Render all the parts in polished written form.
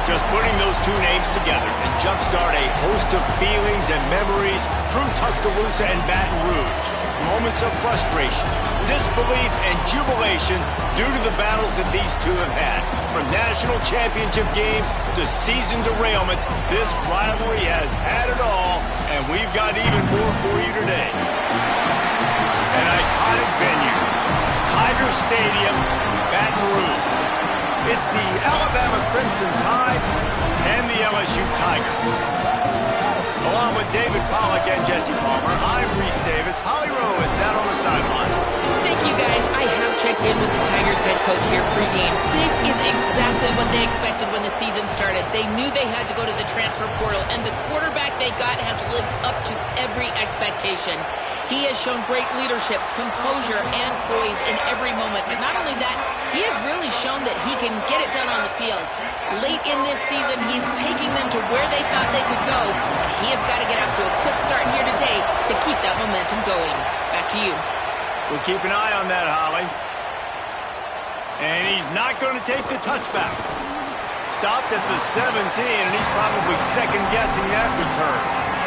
Just putting those two names together can jumpstart a host of feelings and memories through Tuscaloosa and Baton Rouge. Moments of frustration, disbelief, and jubilation due to the battles that these two have had. From national championship games to season derailment, this rivalry has had it all, and we've got even more for you today. An iconic venue, Tiger Stadium, Baton Rouge. It's the Alabama Crimson Tide and the LSU Tigers. Along with David Pollack and Jesse Palmer, I'm Reese Davis. Holly Rowe is down on the sideline. Thank you, guys. I have checked in with the Tigers head coach here pregame. This is exactly what they expected when the season started. They knew they had to go to the transfer portal, and the quarterback they got has lived up to every expectation. He has shown great leadership, composure, and poise in every moment. But not only that, he has really shown that he can get it done on the field. Late in this season, he's taking them to where they thought they could go. But he has got to get off to a quick start here today to keep that momentum going. Back to you. We'll keep an eye on that, Holly. And he's not going to take the touchback. Stopped at the 17, and he's probably second-guessing that return.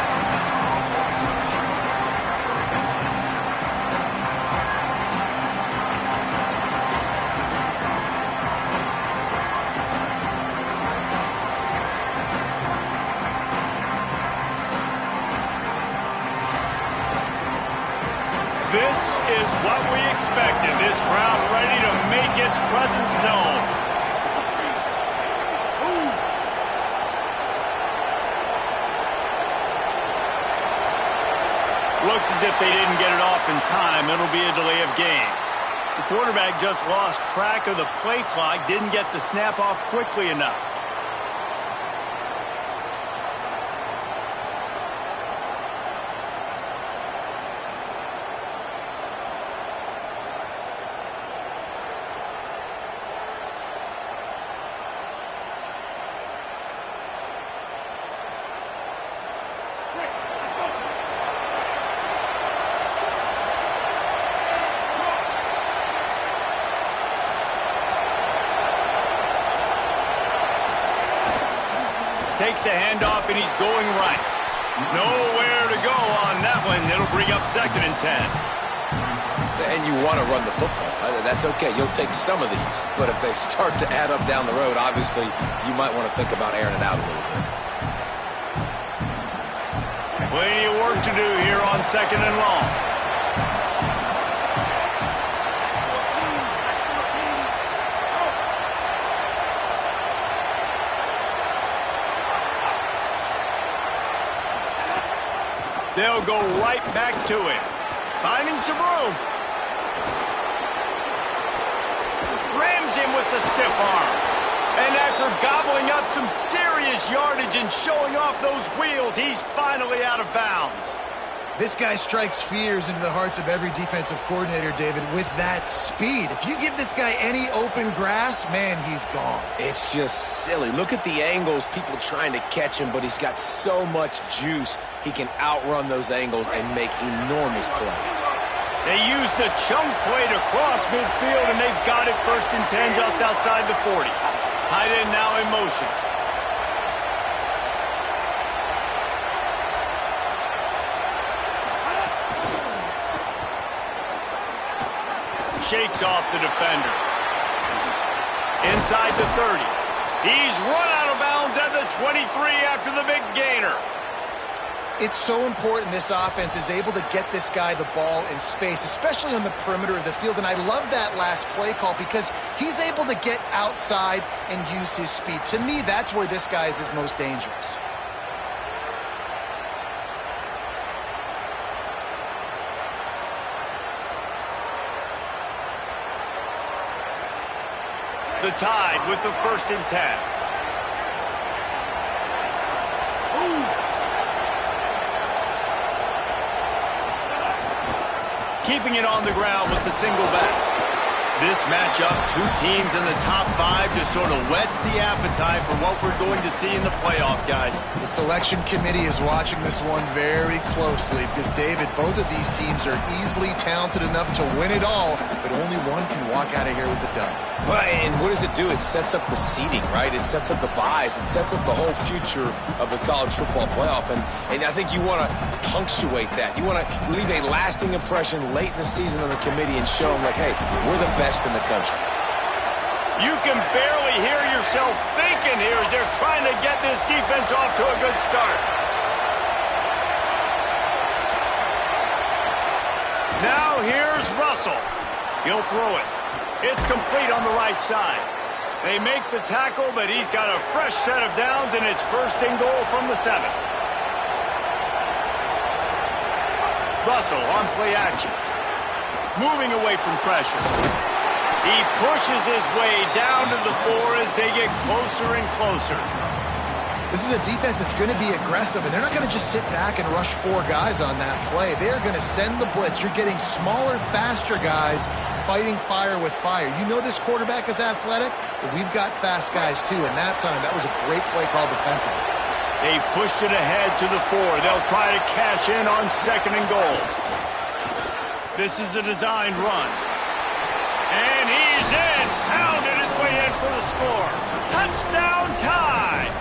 This is what we expected. This crowd ready to make its presence known. Looks as if they didn't get it off in time. It'll be a delay of game. The quarterback just lost track of the play clock, didn't get the snap off quickly enough. Takes the handoff, and he's going right. Nowhere to go on that one. It'll bring up 2nd and 10. And you want to run the football. That's okay. You'll take some of these. But if they start to add up down the road, obviously, you might want to think about airing it out a little bit. Plenty of work to do here on 2nd and long. They'll go right back to it. Finding some room. Rams him with the stiff arm. And after gobbling up some serious yardage and showing off those wheels, he's finally out of bounds. This guy strikes fears into the hearts of every defensive coordinator, David, with that speed. If you give this guy any open grass, man, he's gone. It's just silly. Look at the angles, people trying to catch him, but he's got so much juice. He can outrun those angles and make enormous plays. They used the chunk play to cross midfield, and they've got it 1st and 10 just outside the 40. Tight end now in motion. Shakes off the defender. Inside the 30. He's run out of bounds at the 23 after the big gainer. It's so important this offense is able to get this guy the ball in space, especially on the perimeter of the field. And I love that last play call because he's able to get outside and use his speed. To me, that's where this guy is his most dangerous. The Tide with the 1st and 10. Keeping it on the ground with the single back. This matchup, two teams in the top 5, just sort of whets the appetite for what we're going to see in the playoff, guys. The selection committee is watching this one very closely because, David, both of these teams are easily talented enough to win it all, but only one can walk out of here with the dub. And what does it do? It sets up the seeding, right? It sets up the buys. It sets up the whole future of the college football playoff. And I think you want to punctuate that. You want to leave a lasting impression late in the season on the committee and show them, like, hey, we're the best in the country. You can barely hear yourself thinking here as they're trying to get this defense off to a good start. Now here's Russell. He'll throw it. It's complete on the right side. They make the tackle, but he's got a fresh set of downs, and it's 1st and goal from the 7. Russell on play action. Moving away from pressure. He pushes his way down to the 4 as they get closer and closer. This is a defense that's going to be aggressive, and they're not going to just sit back and rush 4 guys on that play. They're going to send the blitz. You're getting smaller, faster guys fighting fire with fire. You know this quarterback is athletic, but we've got fast guys too, and that time, that was a great play call defensively. They've pushed it ahead to the 4. They'll try to cash in on 2nd and goal. This is a designed run. And he's in, pounded his way in for the score. Touchdown Tide!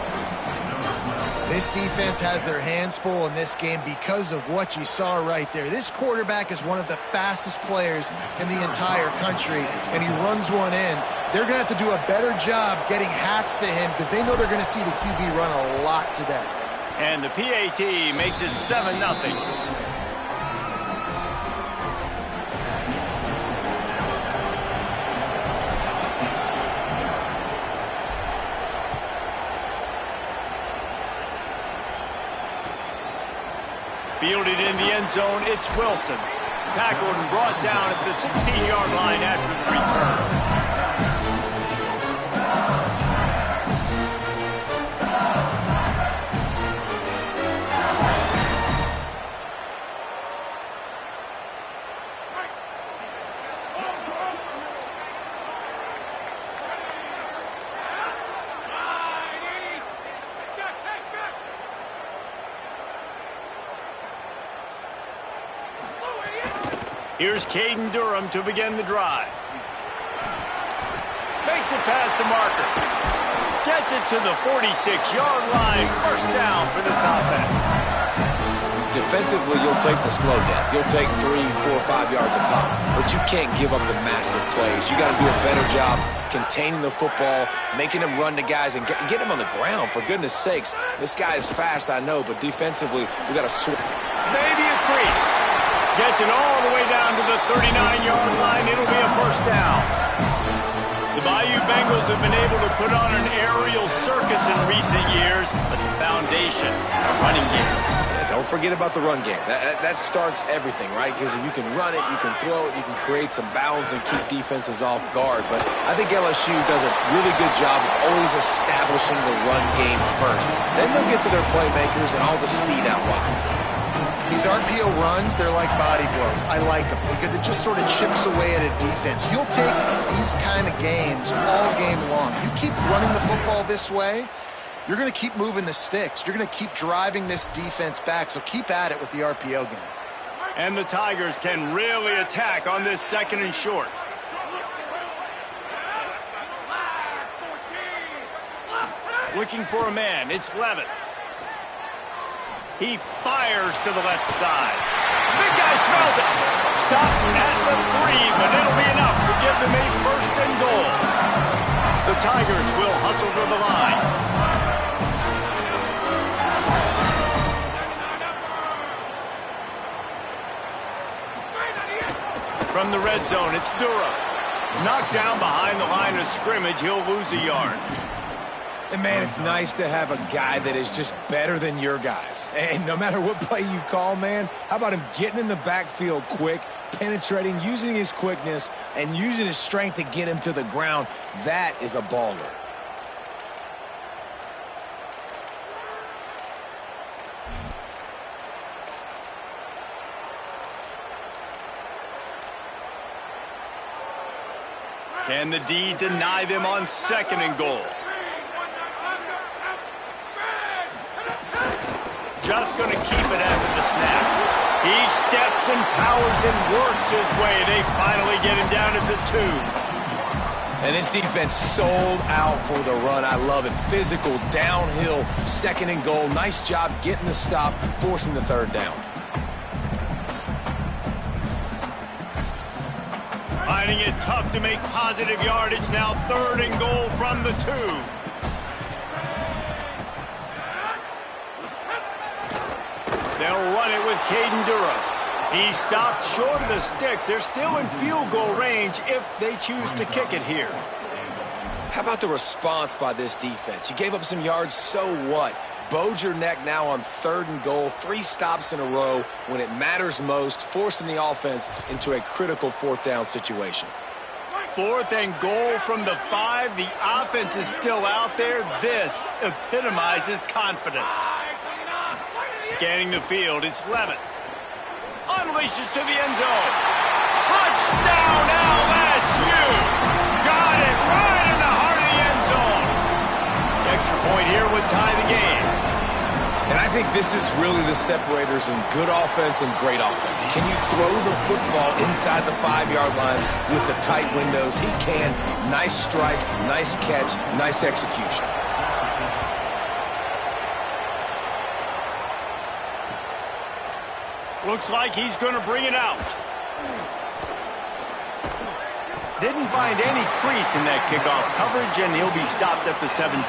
This defense has their hands full in this game because of what you saw right there. This quarterback is one of the fastest players in the entire country, and he runs one in. They're going to have to do a better job getting hats to him because they know they're going to see the QB run a lot today. And the PAT makes it 7-0. Fielded in the end zone, it's Wilson. Tackled and brought down at the 16-yard line after the return. Here's Caden Durham to begin the drive. Makes it past the marker. Gets it to the 46-yard line. 1st down for this offense. Defensively, you'll take the slow death. You'll take 3, 4, 5 yards a pop. But you can't give up the massive plays. You got to do a better job containing the football, making them run to guys, and get them on the ground, for goodness sakes. This guy is fast, I know, but defensively, we got to switch. Maybe a crease. Gets it all the way down to the 39-yard line. It'll be a 1st down. The Bayou Bengals have been able to put on an aerial circus in recent years, but the foundation, a running game. Yeah, don't forget about the run game. That starts everything, right? Because if you can run it, you can throw it, you can create some balance and keep defenses off guard. But I think LSU does a really good job of always establishing the run game first. Then they'll get to their playmakers and all the speed out wide. These RPO runs, they're like body blows. I like them because it just sort of chips away at a defense. You'll take these kind of games all game long. You keep running the football this way, you're going to keep moving the sticks. You're going to keep driving this defense back, so keep at it with the RPO game. And the Tigers can really attack on this 2nd and short. Looking for a man, it's Levitt. He fires to the left side. Big guy smells it. Stopped at the 3, but it'll be enough to give them a 1st and goal. The Tigers will hustle to the line. in the red zone. It's Dura. Knocked down behind the line of scrimmage. He'll lose a yard. And, man, it's nice to have a guy that is just better than your guys. And no matter what play you call, man, how about him getting in the backfield quick, penetrating, using his quickness, and using his strength to get him to the ground? That is a baller. Can the D deny them on 2nd and goal? Just going to keep it after the snap. He steps and powers and works his way. They finally get him down at the 2. And this defense sold out for the run. I love it. Physical, downhill, 2nd and goal. Nice job getting the stop, forcing the 3rd down. Finding it tough to make positive yardage. Now 3rd and goal from the 2. They'll run it with Caden Dura. He stopped short of the sticks. They're still in field goal range if they choose to kick it here. How about the response by this defense? You gave up some yards, so what? Bowed your neck now on 3rd and goal. 3 stops in a row when it matters most, forcing the offense into a critical 4th down situation. 4th and goal from the 5. The offense is still out there. This epitomizes confidence. Scanning the field, it's Levitt. Unleashes to the end zone. Touchdown, LSU! Got it right in the heart of the end zone. Extra point here would tie the game. And I think this is really the separators in good offense and great offense. Can you throw the football inside the 5-yard line with the tight windows? He can. Nice strike, nice catch, nice execution. Looks like he's going to bring it out. Didn't find any crease in that kickoff coverage, and he'll be stopped at the 17.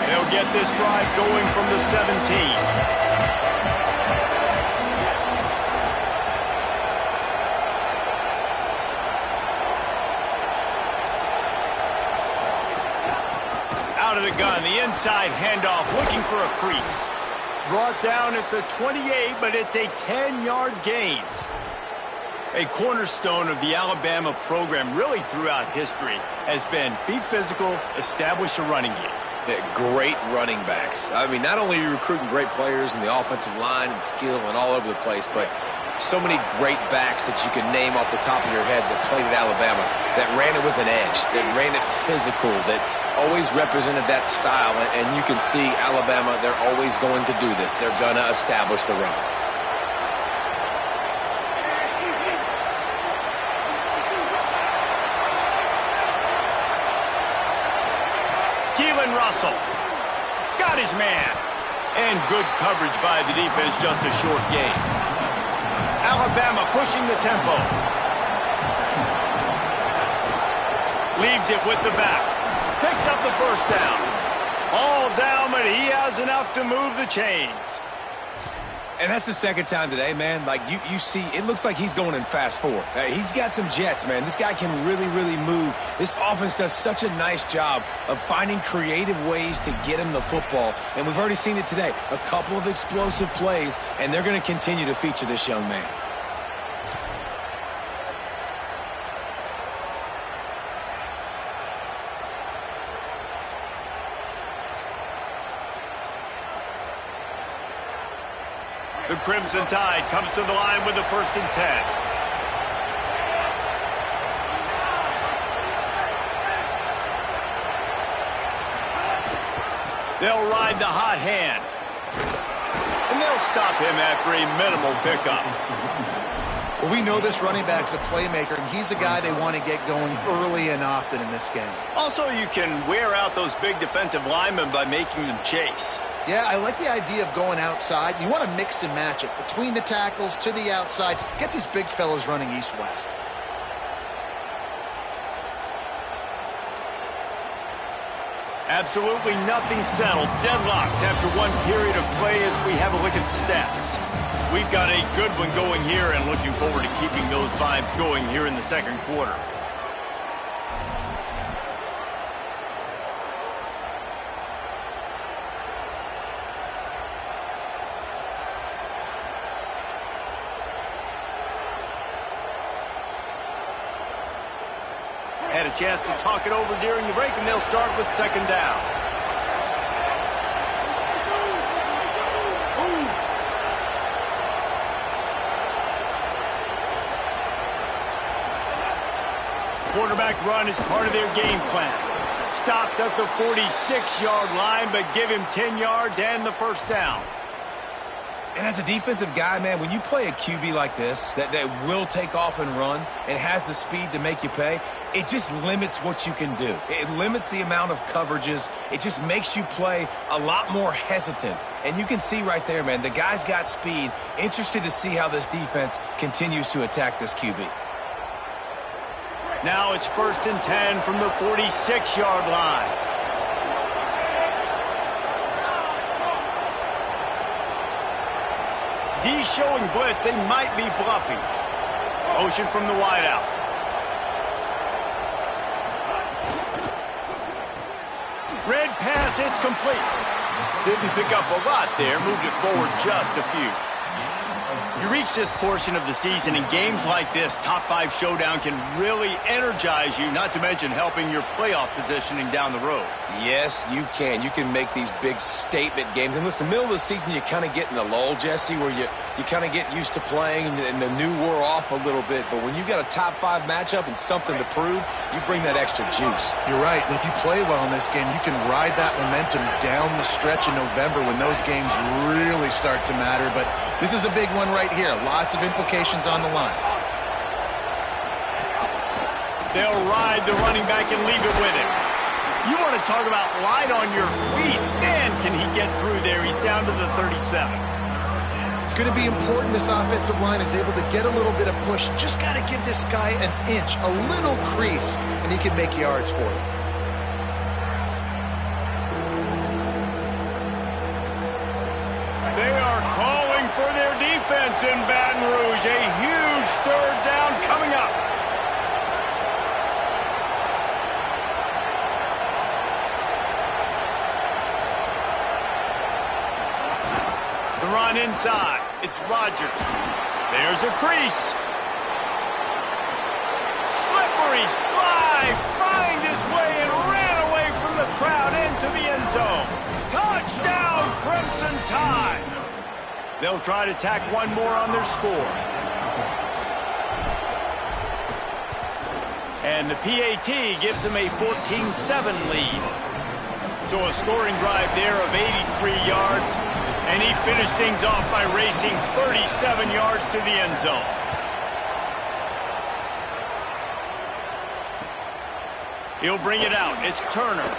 They'll get this drive going from the 17. Out of the gun, the inside handoff, looking for a crease. Brought down at the 28, but it's a 10-yard gain. A cornerstone of the Alabama program really throughout history has been be physical, establish a running game. Great running backs. I mean, not only are you recruiting great players in the offensive line and skill and all over the place, but so many great backs that you can name off the top of your head that played at Alabama, that ran it with an edge, that ran it physical, that always represented that style. And you can see Alabama, they're always going to do this. They're going to establish the run. Russell got his man, and good coverage by the defense, just a short gain. Alabama pushing the tempo, leaves it with the back, picks up the 1st down. All down, but he has enough to move the chains. And that's the 2nd time today, man. Like, you see, it looks like he's going in fast forward. He's got some jets, man. This guy can really, really move. This offense does such a nice job of finding creative ways to get him the football. And we've already seen it today. A couple of explosive plays, and they're going to continue to feature this young man. The Crimson Tide comes to the line with the 1st and 10. They'll ride the hot hand. And they'll stop him after a minimal pickup. Well, we know this running back's a playmaker, and he's a guy they want to get going early and often in this game. Also, you can wear out those big defensive linemen by making them chase. Yeah, I like the idea of going outside. You want to mix and match it between the tackles to the outside. Get these big fellas running east-west. Absolutely nothing settled. Deadlocked after one period of play as we have a look at the stats. We've got a good one going here and looking forward to keeping those vibes going here in the second quarter. Had a chance to talk it over during the break, and they'll start with second down. Quarterback run is part of their game plan. Stopped at the 46-yard line, but give him 10 yards and the first down. And as a defensive guy, man, when you play a QB like this that will take off and run and has the speed to make you pay, it just limits what you can do. It limits the amount of coverages. It just makes you play a lot more hesitant. And you can see right there, man, the guy's got speed. Interested to see how this defense continues to attack this QB. Now it's 1st and 10 from the 46-yard line. D showing blitz. They might be bluffing. Motion from the wideout. Red pass, it's complete. Didn't pick up a lot there. Moved it forward just a few. You reach this portion of the season, and games like this, top 5 showdown, can really energize you, not to mention helping your playoff positioning down the road. Yes, you can. You can make these big statement games. And listen, middle of the season, you kind of get in a lull, Jesse, where you kind of get used to playing and the new wore off a little bit. But when you got a top 5 matchup and something to prove, you bring that extra juice. You're right. And if you play well in this game, you can ride that momentum down the stretch in November when those games really start to matter. But this is a big one right here. Lots of implications on the line. They'll ride the running back and leave it with him. You want to talk about light on your feet. Man, can he get through there. He's down to the 37. It's going to be important this offensive line is able to get a little bit of push. Just got to give this guy an inch, a little crease, and he can make yards for it. They are calling for their defense in Baton Rouge. A huge 3rd down coming up. The run inside. It's Rodgers. There's a crease. Slippery slide. Find his way and ran away from the crowd into the end zone. Touchdown, Crimson Tide. They'll try to tack one more on their score. And the PAT gives them a 14-7 lead. So a scoring drive there of 83 yards. And he finished things off by racing 37 yards to the end zone. He'll bring it out. It's Turner.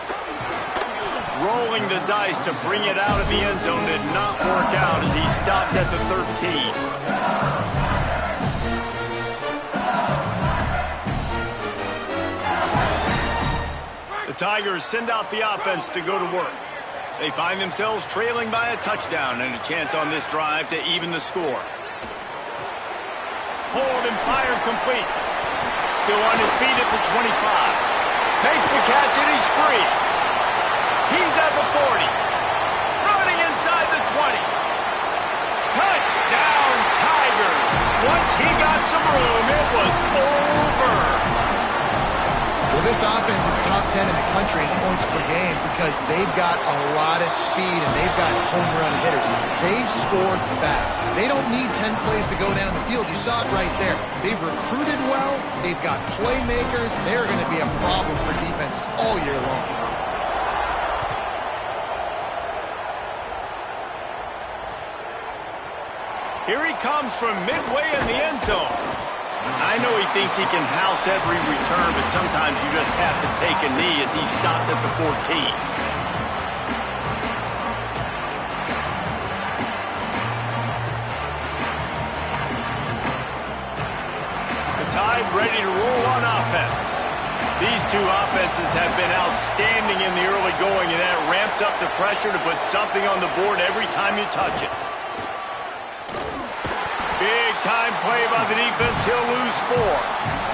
Rolling the dice to bring it out of the end zone did not work out as he stopped at the 13. The Tigers send out the offense to go to work. They find themselves trailing by a touchdown and a chance on this drive to even the score. Hold and fire complete. Still on his feet at the 25. Makes the catch and he's free. He's at the 40. Running inside the 20. Touchdown, Tigers. Once he got some room, it was over. Well, this offense is top 10 in the country in points per game because they've got a lot of speed and they've got home run hitters. They score fast. They don't need 10 plays to go down the field. You saw it right there. They've recruited well. They've got playmakers. They're going to be a problem for defenses all year long. Here he comes from midway in the end zone. I know he thinks he can house every return, but sometimes you just have to take a knee as he stopped at the 14. The Tide ready to roll on offense. These two offenses have have been outstanding in the early going, and that ramps up the pressure to put something on the board every time you touch it. Big-time play by the defense. He'll lose 4.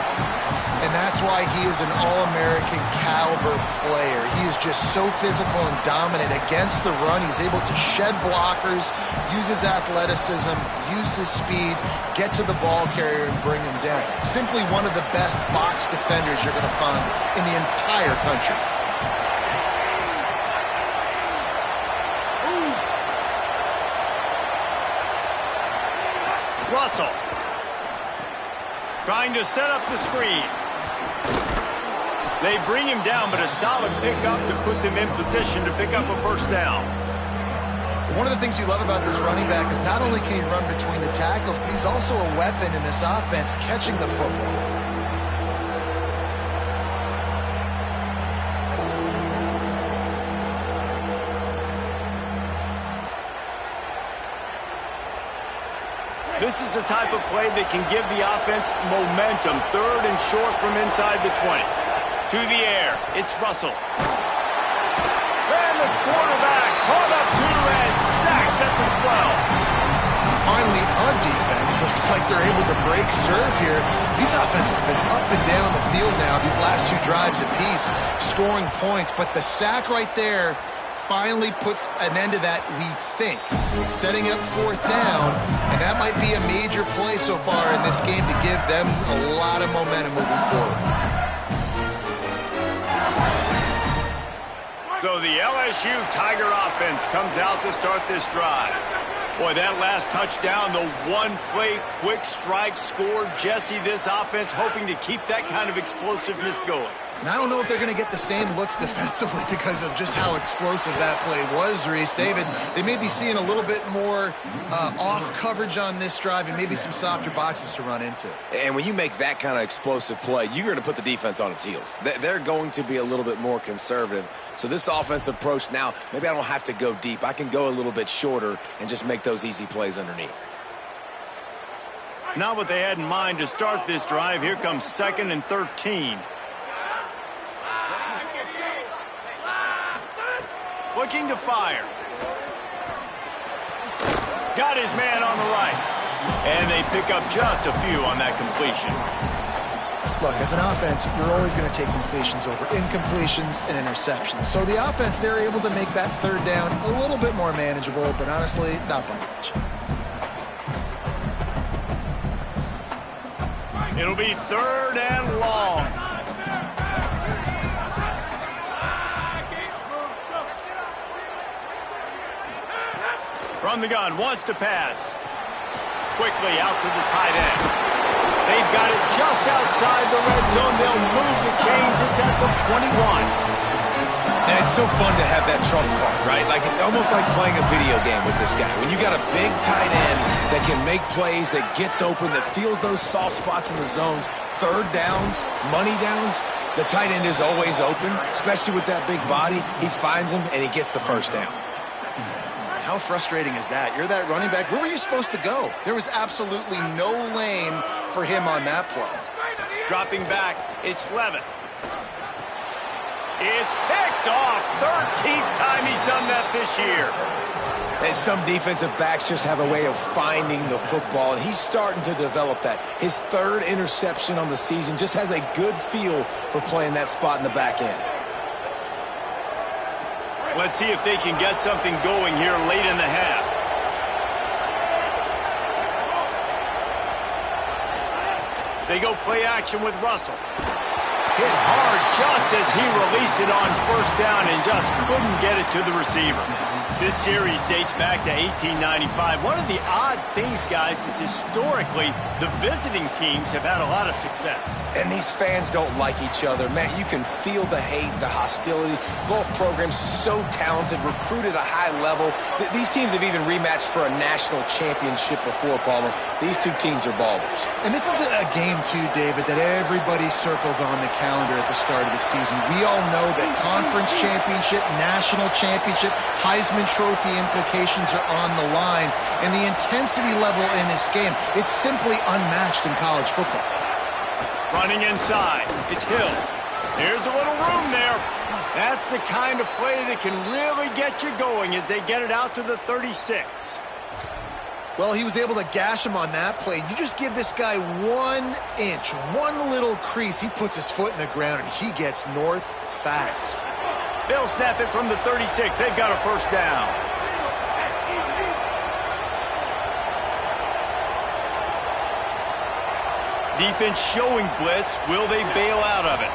And that's why he is an All-American caliber player. He is just so physical and dominant against the run. He's able to shed blockers, use his athleticism, use his speed, get to the ball carrier and bring him down. Simply one of the best box defenders you're going to find in the entire country. Russell trying to set up the screen. They bring him down, but a solid pickup to put them in position to pick up a first down. One of the things you love about this running back is not only can he run between the tackles, but he's also a weapon in this offense catching the football. This is the type of play that can give the offense momentum. 3rd and short from inside the 20. To the air, it's Russell. And the quarterback caught up to and sacked at the 12. Finally, a defense looks like they're able to break serve here. These offenses have been up and down the field now, these last 2 drives apiece, scoring points. But the sack right there finally puts an end to that, we think. Setting up 4th down, and that might be a major play so far in this game to give them a lot of momentum moving forward. So the LSU Tiger offense comes out to start this drive. Boy, that last touchdown, the one-play quick strike score. Jesse, this offense hoping to keep that kind of explosiveness going. And I don't know if they're going to get the same looks defensively because of just how explosive that play was, Reese. David, they may be seeing a little bit more off coverage on this drive and maybe some softer boxes to run into. And when you make that kind of explosive play, you're going to put the defense on its heels. They're going to be a little bit more conservative. So this offensive approach now, maybe I don't have to go deep. I can go a little bit shorter and just make those easy plays underneath. Not what they had in mind to start this drive. Here comes 2nd and 13. Looking to fire. Got his man on the right. And they pick up just a few on that completion. Look, as an offense, you're always going to take completions over incompletions and interceptions. So the offense, they're able to make that 3rd down a little bit more manageable, but honestly, not by much. It'll be 3rd and long. From the gun, wants to pass. Quickly out to the tight end. They've got it just outside the red zone. They'll move the chains. It's at the 21. And it's so fun to have that trump card, right? Like, it's almost like playing a video game with this guy. When you got a big tight end that can make plays, that gets open, that feels those soft spots in the zones, 3rd downs, money downs, the tight end is always open, especially with that big body. He finds him, and he gets the first down. How frustrating is that? You're that running back. Where were you supposed to go? There was absolutely no lane for him on that play. Dropping back, it's Levin. It's picked off. 13th time he's done that this year. And some defensive backs just have a way of finding the football, and he's starting to develop that. His 3rd interception on the season, just has a good feel for playing that spot in the back end. Let's see if they can get something going here late in the half. They go play action with Russell. Hit hard just as he released it on 1st down and just couldn't get it to the receiver. This series dates back to 1895. One of the odd things, guys, is historically the visiting teams have had a lot of success. And these fans don't like each other. Man, you can feel the hate, the hostility. Both programs so talented, recruited at a high level. These teams have even rematched for a national championship before, Palmer. These 2 teams are ballers. And this is a game, too, David, that everybody circles on the calendar at the start of the season. We all know that conference championship, national championship, Heisman Trophy implications are on the line. And the intensity level in this game, it's simply unmatched in college football. Running inside, it's Hill. There's a little room there. That's the kind of play that can really get you going as they get it out to the 36. Well, he was able to gash him on that play. You just give this guy 1 inch, one little crease. He puts his foot in the ground, and he gets north fast. They'll snap it from the 36. They've got a first down. Defense showing blitz. Will they bail out of it?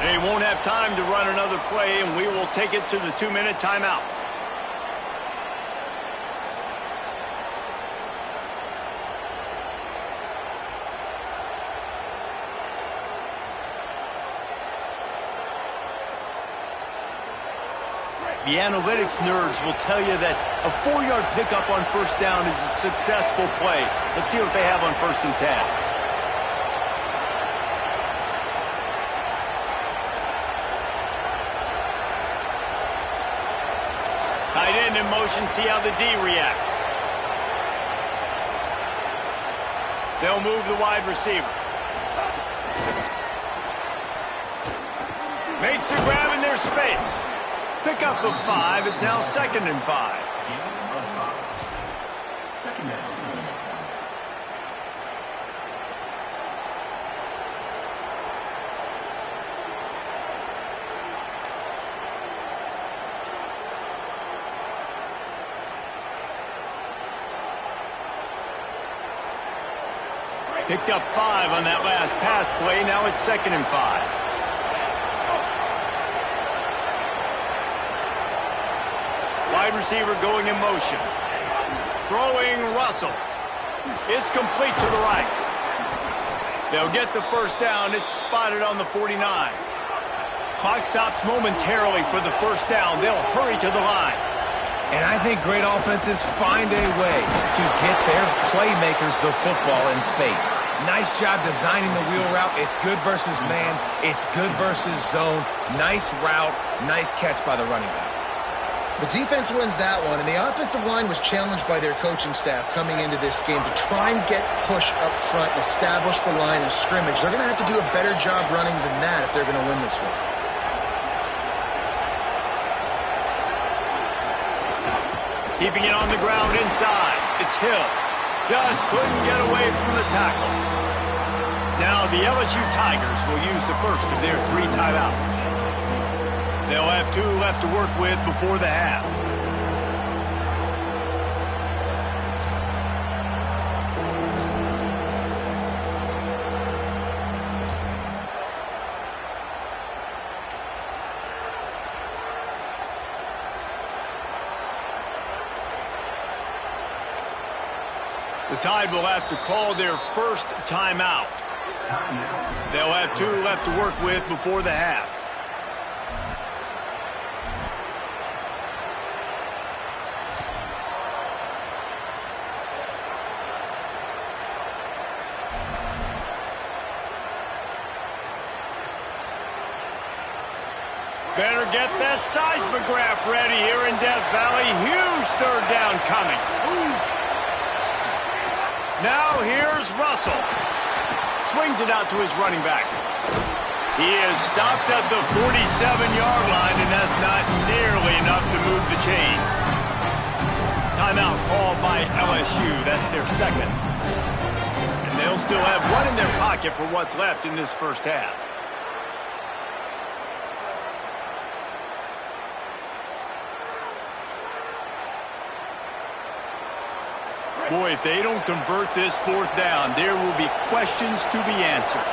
They won't have time to run another play, and we will take it to the 2-minute timeout. The analytics nerds will tell you that a 4-yard pickup on first down is a successful play. Let's see what they have on 1st and 10. Tight end in motion, see how the D reacts. They'll move the wide receiver. Makes the grab in their space. Pickup of 5 is now 2nd and 5. Picked up 5 on that last pass play. Now it's 2nd and 5. Wide receiver going in motion. Throwing Russell. It's complete to the right. They'll get the first down. It's spotted on the 49. Clock stops momentarily for the first down. They'll hurry to the line. And I think great offenses find a way to get their playmakers the football in space. Nice job designing the wheel route. It's good versus man. It's good versus zone. Nice route. Nice catch by the running back. The defense wins that one, and the offensive line was challenged by their coaching staff coming into this game to try and get push up front and establish the line of scrimmage. They're going to have to do a better job running than that if they're going to win this one. Keeping it on the ground inside. It's Hill. Just couldn't get away from the tackle. Now the LSU Tigers will use the first of their 3 timeouts. They'll have 2 left to work with before the half. The Tide will have to call their first timeout. They'll have 2 left to work with before the half. Better get that seismograph ready here in Death Valley. Huge 3rd down coming. Now here's Russell. Swings it out to his running back. He is stopped at the 47-yard line, and that's not nearly enough to move the chains. Timeout called by LSU. That's their 2nd. And they'll still have 1 in their pocket for what's left in this first half. Boy, if they don't convert this 4th down, there will be questions to be answered.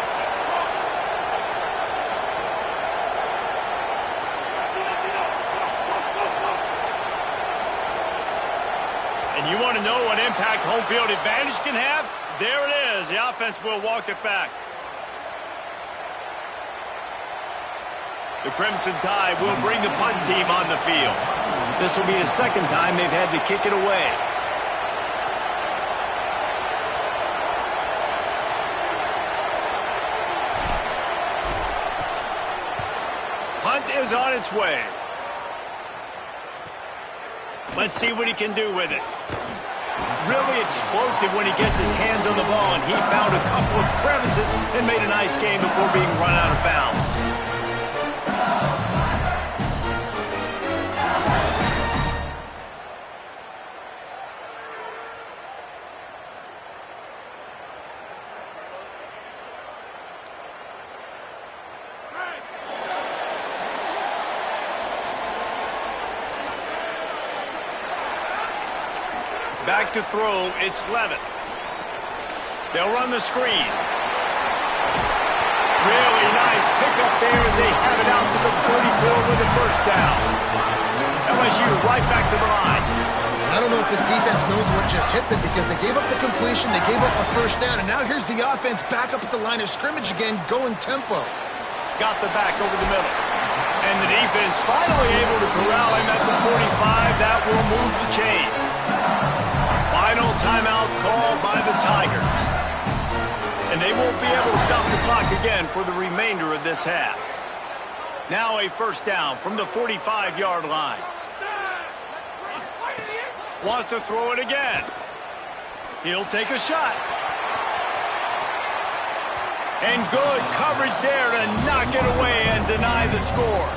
And you want to know what impact home field advantage can have? There it is. The offense will walk it back. The Crimson Tide will bring the punt team on the field. This will be the 2nd time they've had to kick it away. Punt is on its way. Let's see what he can do with it. Really explosive when he gets his hands on the ball, and he found a couple of crevices and made a nice game before being run out of bounds. Back to throw, it's Levitt. They'll run the screen. Really nice pickup there as they have it out to the 34 with a first down. LSU right back to the line. I don't know if this defense knows what just hit them because they gave up the completion, they gave up a first down, and now here's the offense back up at the line of scrimmage again, going tempo. Got the back over the middle. And the defense finally able to corral him at the 45. That will move the chain. Final timeout called by the Tigers. And they won't be able to stop the clock again for the remainder of this half. Now a first down from the 45-yard line. Wants to throw it again. He'll take a shot. And good coverage there to knock it away and deny the score.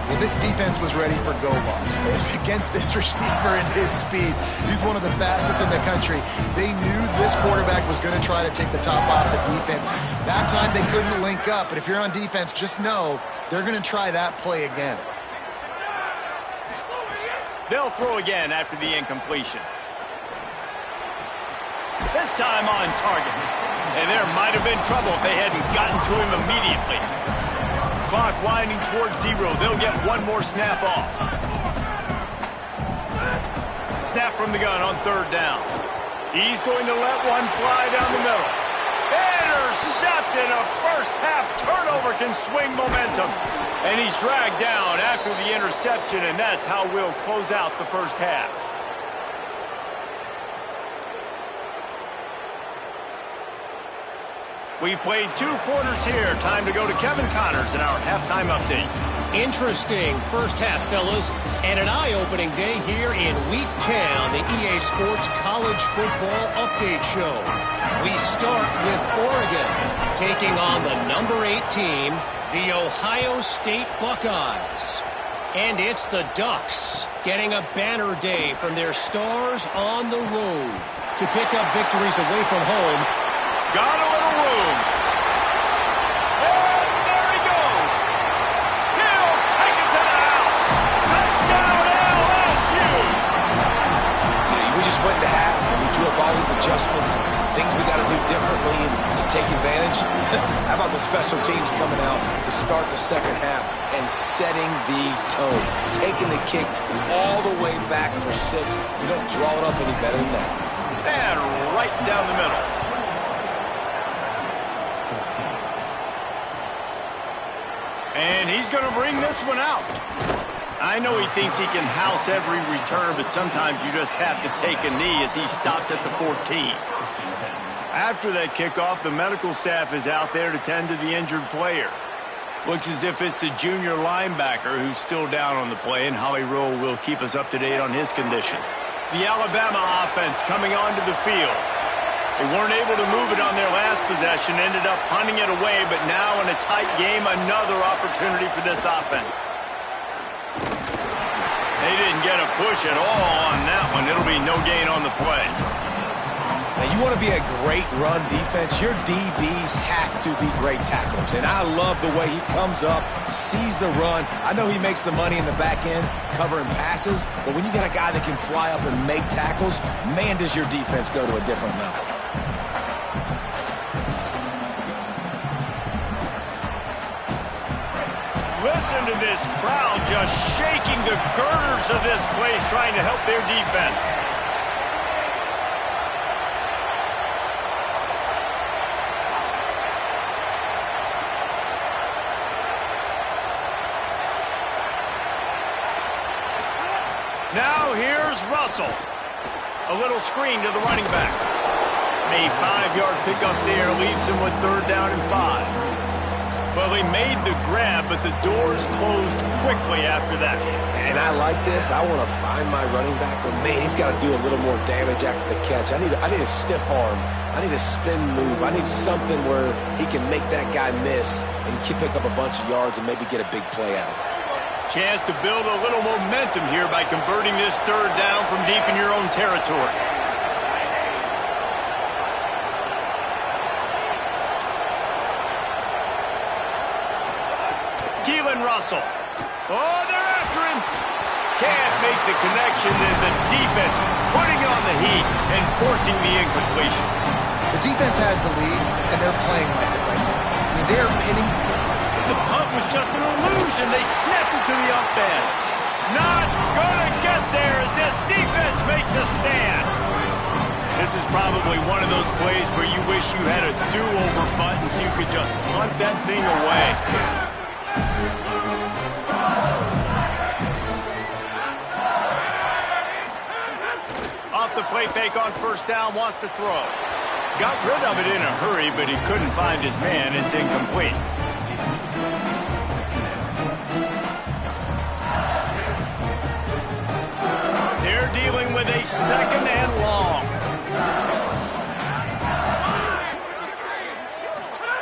Well, this defense was ready for go-balls. Against this receiver and his speed, he's one of the fastest in the country. They knew this quarterback was going to try to take the top off the defense. That time they couldn't link up, but if you're on defense, just know they're going to try that play again. They'll throw again after the incompletion. This time on target. And there might have been trouble if they hadn't gotten to him immediately. Clock winding towards 0. They'll get one more snap off. Snap from the gun on third down. He's going to let one fly down the middle. Intercepted. A first half turnover can swing momentum. And he's dragged down after the interception, and that's how we'll close out the first half. We've played 2 quarters here. Time to go to Kevin Connors in our halftime update. Interesting first half, fellas, and an eye-opening day here in Week 10 on the EA Sports College Football Update Show. We start with Oregon taking on the number 8 team, the Ohio State Buckeyes. And it's the Ducks getting a banner day from their stars on the road to pick up victories away from home. Got a little room. And there he goes. He'll take it to the house. Touchdown LSU. We just went to half and we drew up all these adjustments, things we got to do differently to take advantage. How about the special teams coming out to start the second half and setting the tone, taking the kick all the way back for 6. You don't draw it up any better than that. And right down the middle. And he's going to bring this one out. I know he thinks he can house every return, but sometimes you just have to take a knee as he stopped at the 14. After that kickoff, the medical staff is out there to tend to the injured player. Looks as if it's the junior linebacker who's still down on the play, and Holly Rowe will keep us up to date on his condition. The Alabama offense coming onto the field. They weren't able to move it on their last possession, ended up punting it away, but now in a tight game, another opportunity for this offense. They didn't get a push at all on that one. It'll be no gain on the play. Now, you want to be a great run defense, your DBs have to be great tacklers. And I love the way he comes up, sees the run. I know he makes the money in the back end covering passes, but when you got a guy that can fly up and make tackles, man, does your defense go to a different level. Listen to this crowd just shaking the girders of this place, trying to help their defense. Now here's Russell. A little screen to the running back. A 5-yard pickup there leaves him with third down and 5. Well, he made the grab, but the doors closed quickly after that. And I like this. I want to find my running back, but man, he's got to do a little more damage after the catch. I need a stiff arm. I need a spin move. I need something where he can make that guy miss and pick up a bunch of yards and maybe get a big play out of it. Chance to build a little momentum here by converting this third down from deep in your own territory. Russell. Oh, they're after him. Can't make the connection, and the defense putting putting on the heat and forcing the incompletion. The defense has the lead, and they're playing like it right now. I mean, they're pinning. The punt was just an illusion. They snapped it to the up end. Not gonna get there as this defense makes a stand. This is probably one of those plays where you wish you had a do-over button so you could just punt that thing away. Off the play fake on first down, wants to throw. Got rid of it in a hurry, but he couldn't find his man. It's incomplete. They're dealing with a second and long.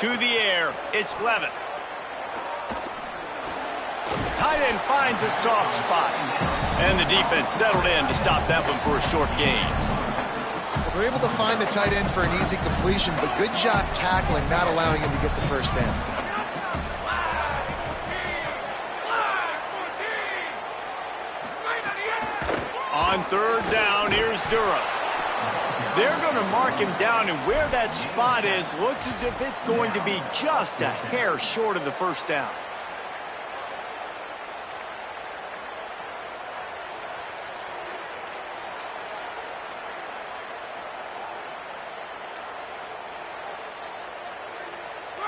To the air, it's Levin. Tight end finds a soft spot. And the defense settled in to stop that one for a short gain. They're able to find the tight end for an easy completion, but good job tackling, not allowing him to get the first down. On third down, here's Durham. They're going to mark him down, and where that spot is looks as if it's going to be just a hair short of the first down.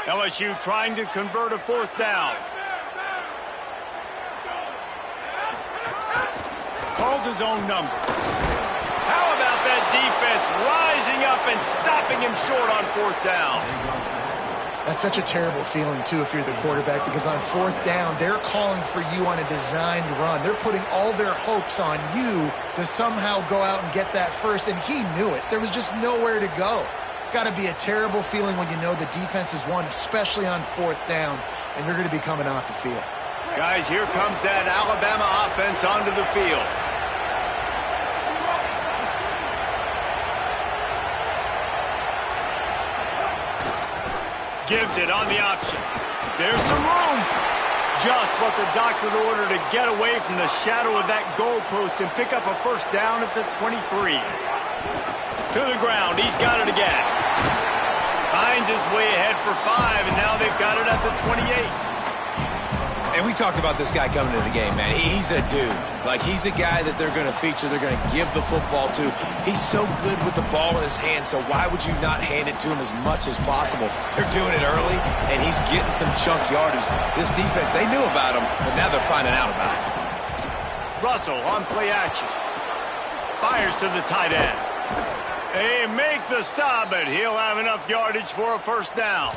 LSU trying to convert a fourth down. Calls his own number. How about that defense rising up and stopping him short on fourth down? That's such a terrible feeling, too, if you're the quarterback, because on fourth down, they're calling for you on a designed run. They're putting all their hopes on you to somehow go out and get that first, and he knew it. There was just nowhere to go. It's got to be a terrible feeling when you know the defense has won, especially on fourth down, and you're going to be coming off the field. Guys, here comes that Alabama offense onto the field. Gives it on the option. There's some room. Just what the doctor ordered to get away from the shadow of that goalpost and pick up a first down at the 23. To the ground. He's got it again. Finds his way ahead for 5, and now they've got it at the 28. And we talked about this guy coming into the game, man. He's a dude. Like, he's a guy that they're going to feature, they're going to give the football to. He's so good with the ball in his hand, so why would you not hand it to him as much as possible? They're doing it early, and he's getting some chunk yardage. This defense, they knew about him, but now they're finding out about it. Russell on play action. Fires to the tight end. They make the stop, but he'll have enough yardage for a first down.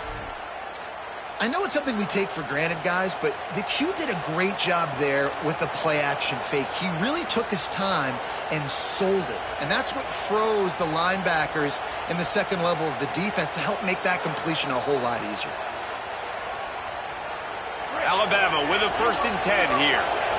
I know it's something we take for granted, guys, but the Q did a great job there with the play-action fake. He really took his time and sold it. And that's what froze the linebackers in the second level of the defense to help make that completion a whole lot easier. Alabama with a 1st and 10 here.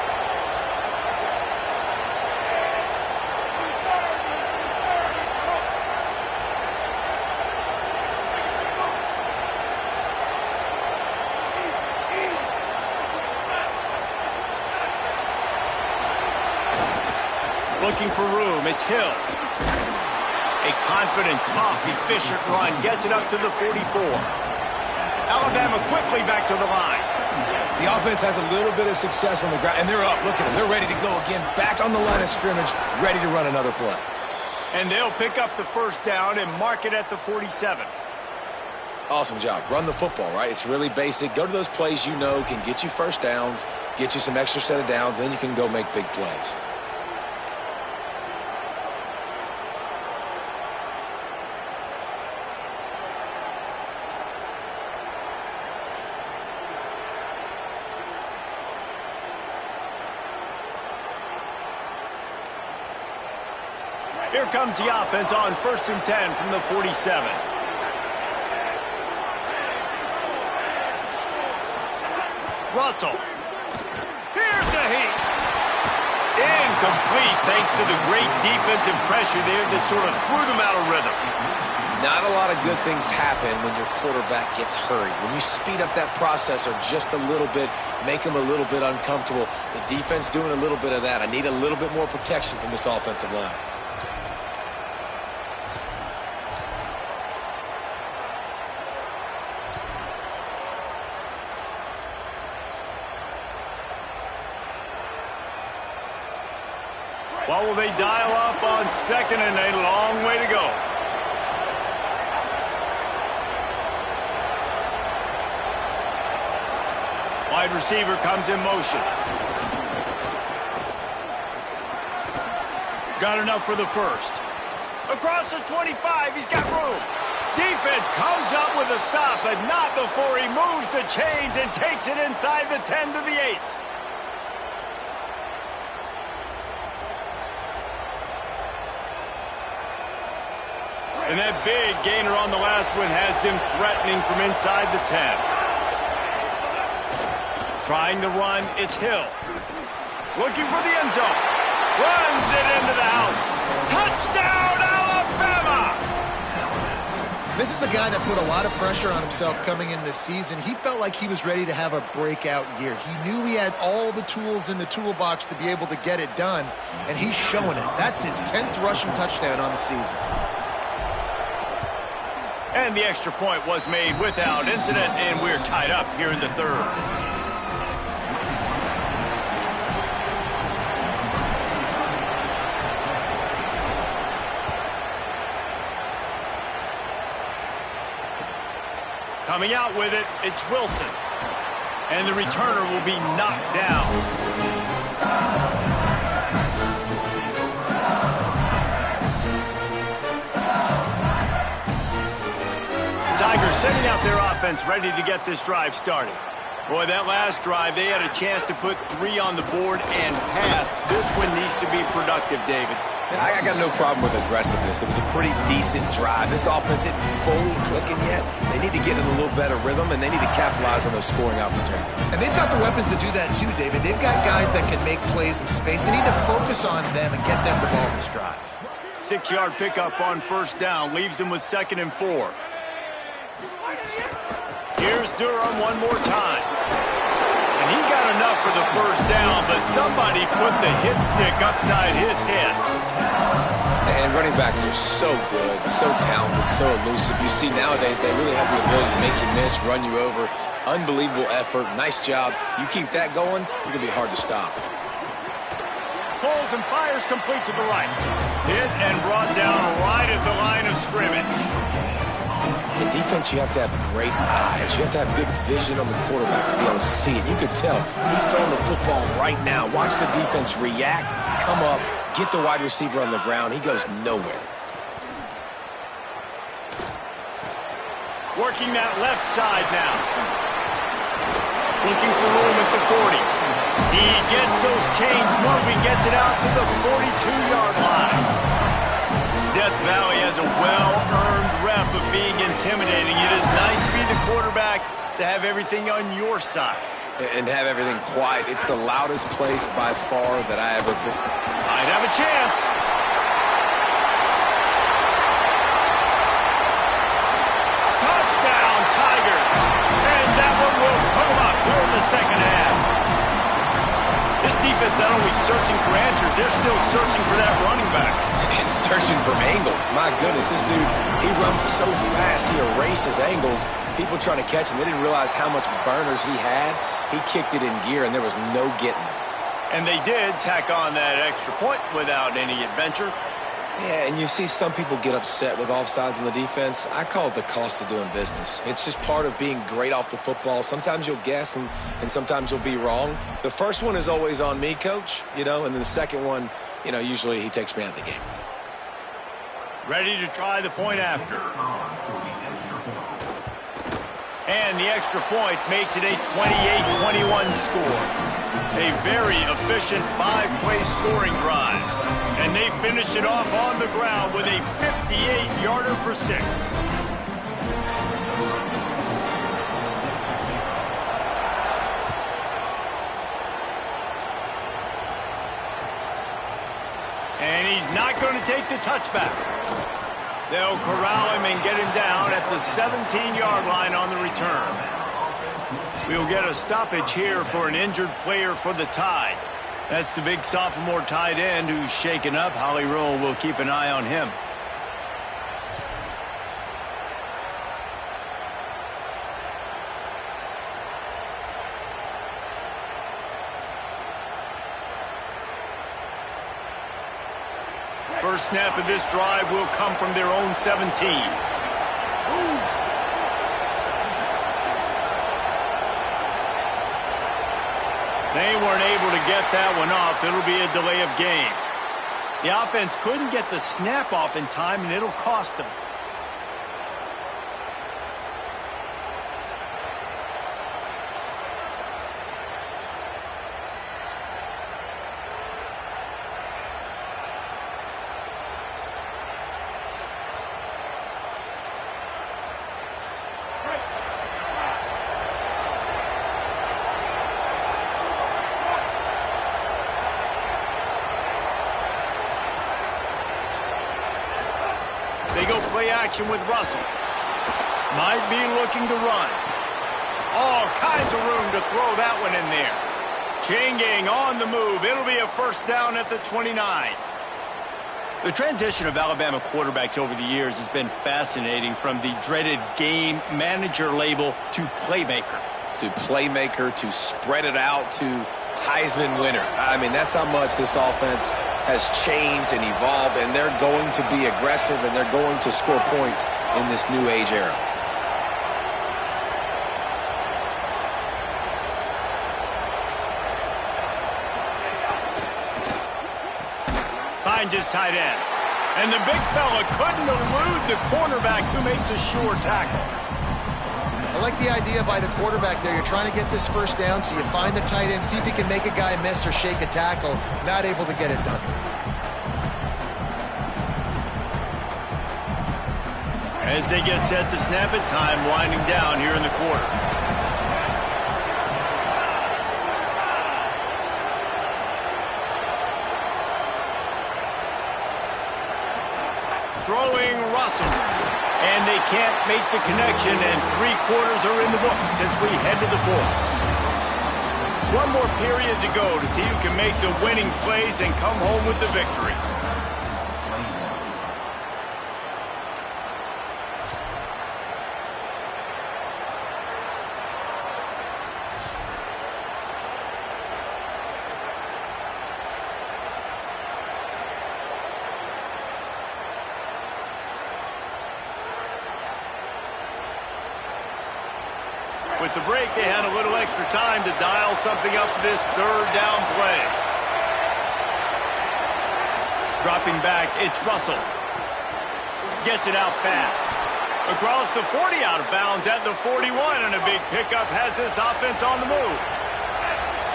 Looking for room, it's Hill. A confident, tough, efficient run gets it up to the 44. Alabama quickly back to the line. The offense has a little bit of success on the ground, and they're up. Look at them. They're ready to go again, back on the line of scrimmage, ready to run another play. And they'll pick up the first down and mark it at the 47. Awesome job. Run the football, right? It's really basic. Go to those plays you know can get you first downs, get you some extra set of downs, then you can go make big plays. Here comes the offense on 1st and 10 from the 47. Russell. Here's a heat. Incomplete thanks to the great defensive pressure there that sort of threw them out of rhythm. Not a lot of good things happen when your quarterback gets hurried. When you speed up that processor just a little bit, make him a little bit uncomfortable. The defense doing a little bit of that. I need a little bit more protection from this offensive line. What will they dial up on second and a long way to go? Wide receiver comes in motion. Got enough for the first. Across the 25, he's got room. Defense comes up with a stop, but not before he moves the chains and takes it inside the 10 to the 8. And that big gainer on the last one has them threatening from inside the 10. Trying to run, it's Hill. Looking for the end zone. Runs it into the house. Touchdown, Alabama! This is a guy that put a lot of pressure on himself coming in this season. He felt like he was ready to have a breakout year. He knew he had all the tools in the toolbox to be able to get it done, and he's showing it. That's his 10th rushing touchdown on the season. And the extra point was made without incident, and we're tied up here in the third. Coming out with it, it's Wilson. And the returner will be knocked down. Tigers setting out their offense, ready to get this drive started. Boy, that last drive, they had a chance to put 3 on the board and passed. This one needs to be productive, David. I got no problem with aggressiveness. It was a pretty decent drive. This offense isn't fully clicking yet. They need to get in a little better rhythm, and they need to capitalize on those scoring opportunities. And they've got the weapons to do that too, David. They've got guys that can make plays in space. They need to focus on them and get them the ball this drive. 6-yard pickup on first down. Leaves them with 2nd and 4. Here's Durham one more time. And he got enough for the first down, but somebody put the hit stick upside his head. And running backs are so good, so talented, so elusive. You see nowadays they really have the ability to make you miss, run you over. Unbelievable effort. Nice job. You keep that going, you're going to be hard to stop. Pulls and fires complete to the right. Hit and brought down right at the line of scrimmage. In defense, you have to have great eyes. You have to have good vision on the quarterback to be able to see it. You could tell he's throwing the football right now. Watch the defense react, come up, get the wide receiver on the ground. He goes nowhere. Working that left side now. Looking for room at the 40. He gets those chains moving, gets it out to the 42-yard line. Death Valley has a well-earned rep of being intimidating. It is nice to be the quarterback, to have everything on your side. And have everything quiet. It's the loudest place by far that I ever took. Might have a chance. Touchdown, Tigers. And that one will put them up here in the second half. This defense not only searching for answers, they're still searching for that running back. And searching for angles. My goodness, this dude, he runs so fast, he erases angles. People trying to catch him, they didn't realize how much burners he had. He kicked it in gear, and there was no getting him. And they did tack on that extra point without any adventure. Yeah, and you see some people get upset with offsides on the defense. I call it the cost of doing business. It's just part of being great off the football. Sometimes you'll guess, and sometimes you'll be wrong. The first one is always on me, Coach, and then the second one, usually he takes me out of the game. Ready to try the point after. And the extra point makes it a 28-21 score. A very efficient 5-play scoring drive. And they finished it off on the ground with a 58-yarder for 6. And he's not going to take the touchback. They'll corral him and get him down at the 17-yard line on the return. We'll get a stoppage here for an injured player for the Tide. That's the big sophomore tight end who's shaken up. Holly Rowe will keep an eye on him. First snap of this drive will come from their own 17. They weren't able to get that one off. It'll be a delay of game. The offense couldn't get the snap off in time, and it'll cost them. They go play action with Russell. Might be looking to run. All kinds of room to throw that one in there. Chain gang on the move. It'll be a first down at the 29. The transition of Alabama quarterbacks over the years has been fascinating, from the dreaded game manager label to playmaker. To spread it out to Heisman winner. I mean, that's how much this offense has changed and evolved, and they're going to be aggressive, and they're going to score points in this new age era. Finds his tight end. And the big fella couldn't elude the cornerback, who makes a sure tackle. I like the idea by the quarterback there. You're trying to get this first down, so you find the tight end, see if he can make a guy miss or shake a tackle. Not able to get it done. As they get set to snap it, time winding down here in the quarter. Throwing Russell. And they can't make the connection, and 3 quarters are in the books as we head to the 4th. One more period to go to see who can make the winning plays and come home with the victory. With the break, they had a little extra time to dial something up for this 3rd down play. Dropping back, it's Russell. Gets it out fast. Across the 40, out of bounds at the 41, and a big pickup has this offense on the move.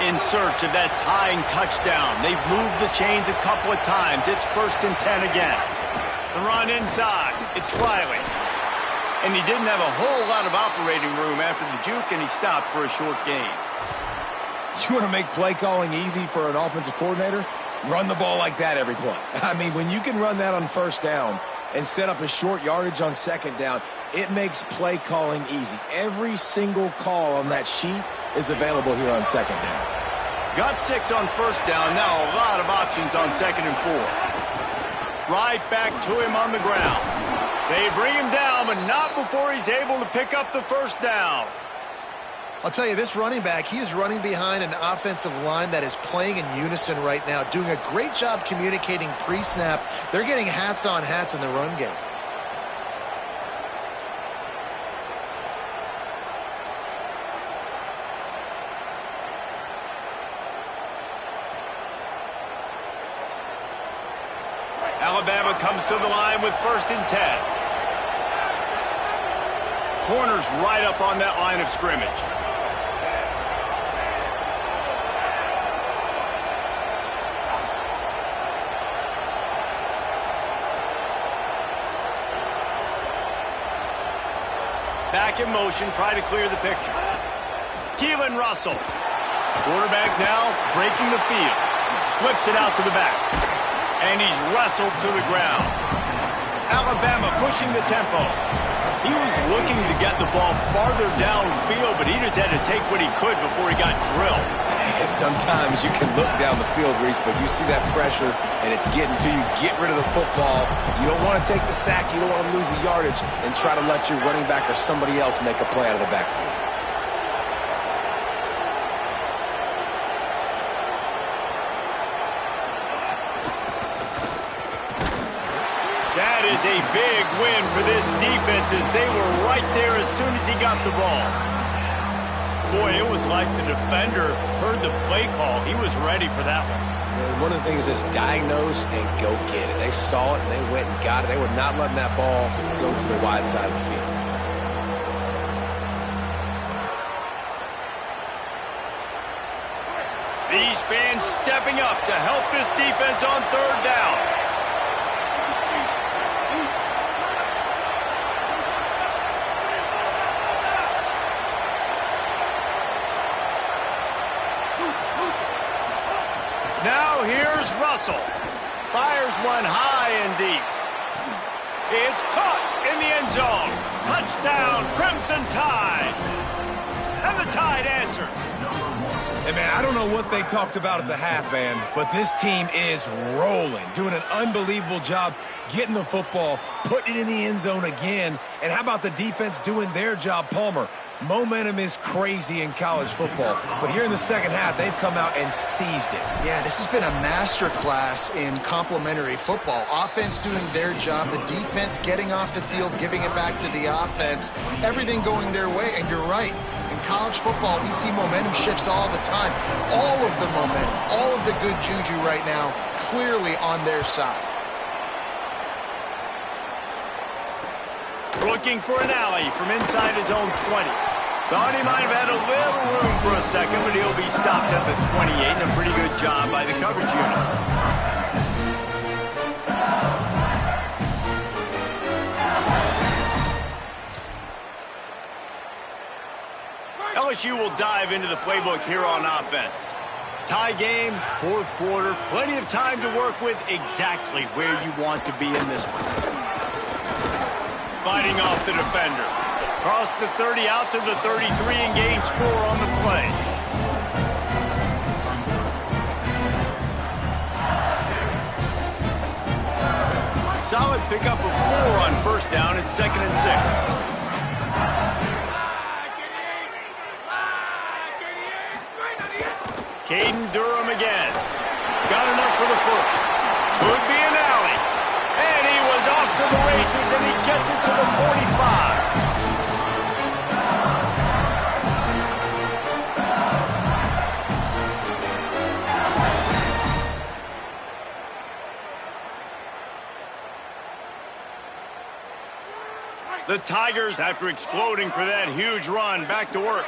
In search of that tying touchdown. They've moved the chains a couple of times. It's 1st and 10 again. The run inside. It's Riley. And he didn't have a whole lot of operating room after the juke, and he stopped for a short gain. You want to make play calling easy for an offensive coordinator? Run the ball like that every play. I mean, when you can run that on 1st down and set up a short yardage on 2nd down, it makes play calling easy. Every single call on that sheet is available here on 2nd down. Got 6 on 1st down. Now a lot of options on 2nd and 4. Right back to him on the ground. They bring him down, but not before he's able to pick up the 1st down. I'll tell you, this running back, he is running behind an offensive line that is playing in unison right now, doing a great job communicating pre-snap. They're getting hats on hats in the run game. Alabama comes to the line with 1st and 10. Corners right up on that line of scrimmage. Back in motion, try to clear the picture. Keelan Russell. Quarterback now breaking the field. Flips it out to the back. And he's wrestled to the ground. Alabama pushing the tempo. He was looking to get the ball farther downfield, but he just had to take what he could before he got drilled. Sometimes you can look down the field, Reese, but you see that pressure, and it's getting to you. Get rid of the football. You don't want to take the sack. You don't want to lose the yardage, and try to let your running back or somebody else make a play out of the backfield. is a big win for this defense as they were right there as soon as he got the ball. Boy, it was like the defender heard the play call. He was ready for that one. One of the things is diagnose and go get it. They saw it and they went and got it. They were not letting that ball go to the wide side of the field. These fans stepping up to help this defense on third down. Now here's Russell. Fires one high and deep. It's caught in the end zone. Touchdown, Crimson Tide. And the Tide answers. Hey, man, I don't know what they talked about at the half, man, but this team is rolling, doing an unbelievable job getting the football, putting it in the end zone again. And how about the defense doing their job, Palmer? Momentum is crazy in college football, but here in the second half, they've come out and seized it. Yeah, this has been a masterclass in complementary football. Offense doing their job, the defense getting off the field, giving it back to the offense, everything going their way, and you're right. In college football, we see momentum shifts all the time. All of the momentum, all of the good juju right now, clearly on their side. Looking for an alley from inside his own 20. Thought he might have had a little room for a second, but he'll be stopped at the 28. And a pretty good job by the coverage unit. LSU will dive into the playbook here on offense. Tie game, fourth quarter, plenty of time to work with, exactly where you want to be in this one. Fighting off the defender. Across the 30 out to the 33 and gains 4 on the play. Solid pickup of 4 on first down. It's 2nd and 6. Caden Durham again. Got enough for the first. Could be an alley. And he was off to the races, and he gets it to the 45. The Tigers, after exploding for that huge run, back to work.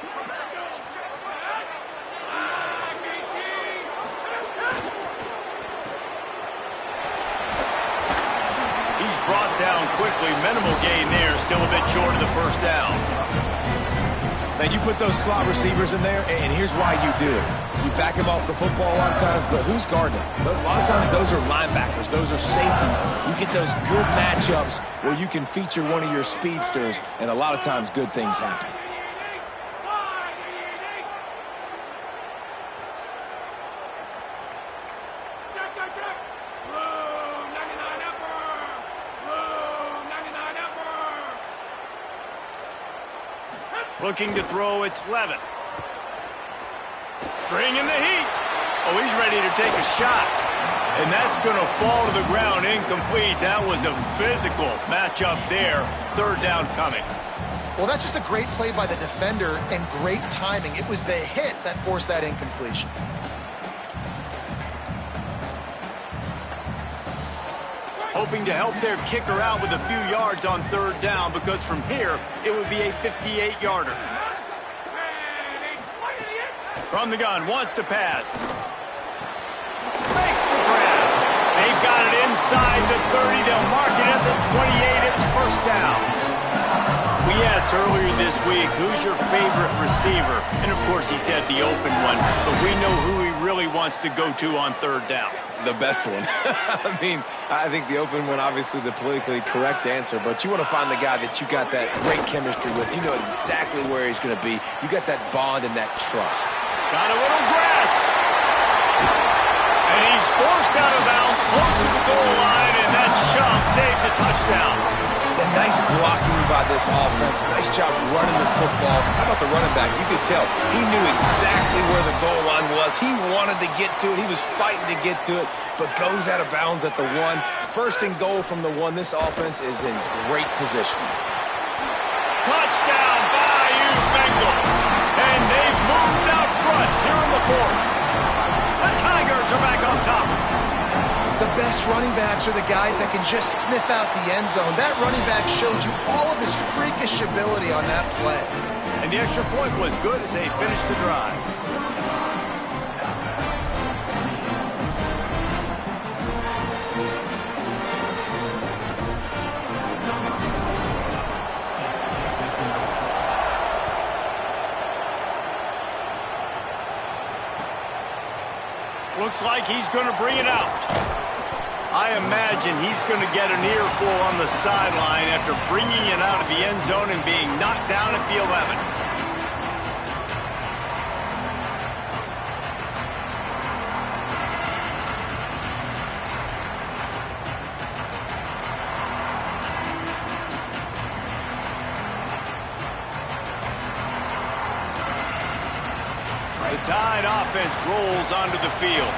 Brought down quickly. Minimal gain there. Still a bit short of the first down. Now, you put those slot receivers in there, and here's why you do it. You back them off the football a lot of times, but who's guarding them? A lot of times those are linebackers. Those are safeties. You get those good matchups where you can feature one of your speedsters, and a lot of times good things happen. Looking to throw, it's Levin. Bringing the heat. Oh, he's ready to take a shot. And that's going to fall to the ground incomplete. That was a physical matchup there. Third down coming. Well, that's just a great play by the defender and great timing. It was the hit that forced that incompletion. Hoping to help their kicker out with a few yards on third down, because from here, it would be a 58-yarder. From the gun, wants to pass. Makes the grab. They've got it inside the 30. They'll mark it at the 28. It's first down. We asked earlier this week, who's your favorite receiver? And, of course, he said the open one, but we know who he really wants to go to on third down. The best one. I mean, I think the open one, obviously the politically correct answer, but you want to find the guy that you got that great chemistry with. You know exactly where he's going to be. You got that bond and that trust. Got a little grass. And he's forced out of bounds close to the goal line, and that shove saved the touchdown. And nice blocking by this offense. Nice job running the football. How about the running back? You could tell he knew exactly where the goal line was. He wanted to get to it. He was fighting to get to it, but goes out of bounds at the 1, first and goal from the 1. This offense is in great position. Touchdown, Bayou Bengals. And they've moved out front here in the 4th. The Tigers are back on top. The best running backs are the guys that can just sniff out the end zone. That running back showed you all of his freakish ability on that play. And the extra point was good as they finished the drive. Looks like he's going to bring it out. I imagine he's going to get an earful on the sideline after bringing it out of the end zone and being knocked down at the 11. The Tide offense rolls onto the field.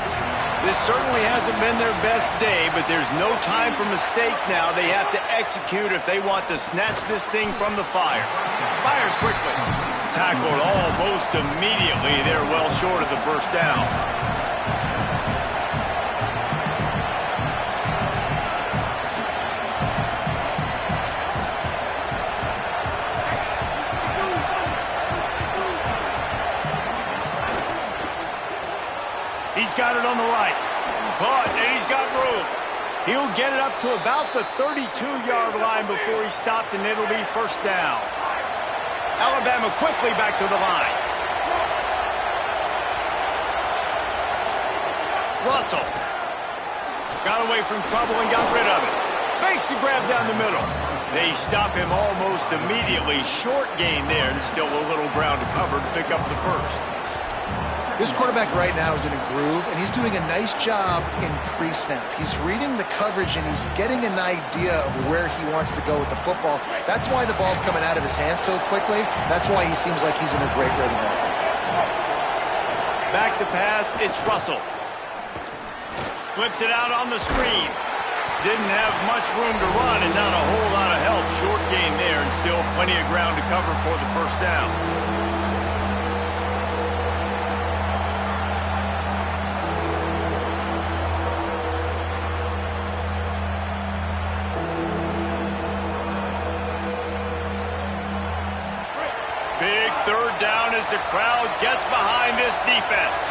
This certainly hasn't been their best day, but there's no time for mistakes now. They have to execute if they want to snatch this thing from the fire. Fires quickly. Tackled almost immediately. They're well short of the first down. He's got it on the right. Caught, and he's got room. He'll get it up to about the 32-yard line before he's stopped, and it'll be first down. Alabama quickly back to the line. Russell got away from trouble and got rid of it. Makes the grab down the middle. They stop him almost immediately. Short gain there, and still a little ground to cover to pick up the first. This quarterback right now is in a groove, and he's doing a nice job in pre-snap. He's reading the coverage, and he's getting an idea of where he wants to go with the football. That's why the ball's coming out of his hands so quickly. That's why he seems like he's in a great rhythm. Back to pass, it's Russell. Flips it out on the screen. Didn't have much room to run and not a whole lot of help. Short gain there, and still plenty of ground to cover for the first down. Big third down as the crowd gets behind this defense.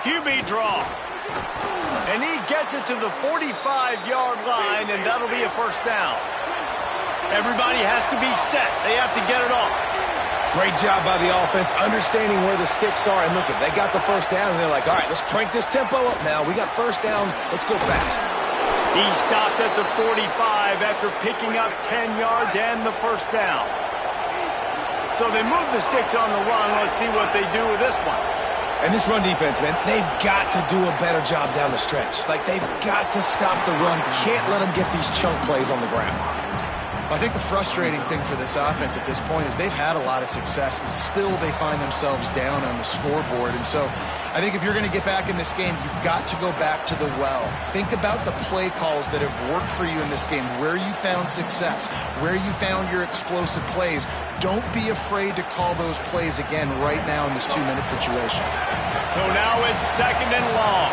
QB draw. And he gets it to the 45-yard line, and that'll be a first down. Everybody has to be set. They have to get it off. Great job by the offense, understanding where the sticks are. And look, they got the first down, and they're like, all right, let's crank this tempo up now. We got first down. Let's go fast. He stopped at the 45 after picking up 10 yards and the first down. So they move the sticks on the run. Let's see what they do with this one. And this run defense, man, they've got to do a better job down the stretch. Like, they've got to stop the run. Can't let them get these chunk plays on the ground. I think the frustrating thing for this offense at this point is they've had a lot of success, and still they find themselves down on the scoreboard. And so I think if you're going to get back in this game, you've got to go back to the well. Think about the play calls that have worked for you in this game, where you found success, where you found your explosive plays. Don't be afraid to call those plays again right now in this 2-minute situation. So now it's second and long.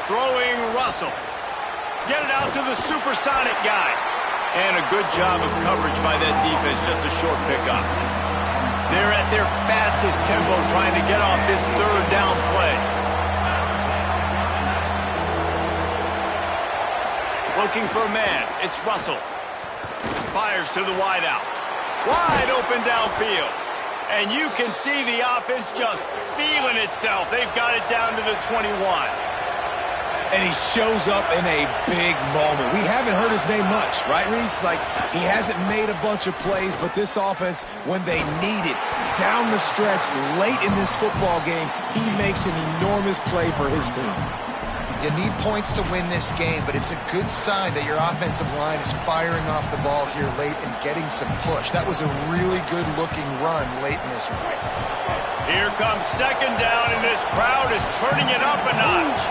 Throwing Russell. Get it out to the supersonic guy. And a good job of coverage by that defense. Just a short pickup. They're at their fastest tempo trying to get off this third down play. Looking for a man. It's Russell. Fires to the wideout. Wide open downfield. And you can see the offense just feeling itself. They've got it down to the 21. And he shows up in a big moment. We haven't heard his name much, right, Reese? Like, he hasn't made a bunch of plays, but this offense, when they need it, down the stretch, late in this football game, he makes an enormous play for his team. You need points to win this game, but it's a good sign that your offensive line is firing off the ball here late and getting some push. That was a really good-looking run late in this one. Here comes second down, and this crowd is turning it up a notch.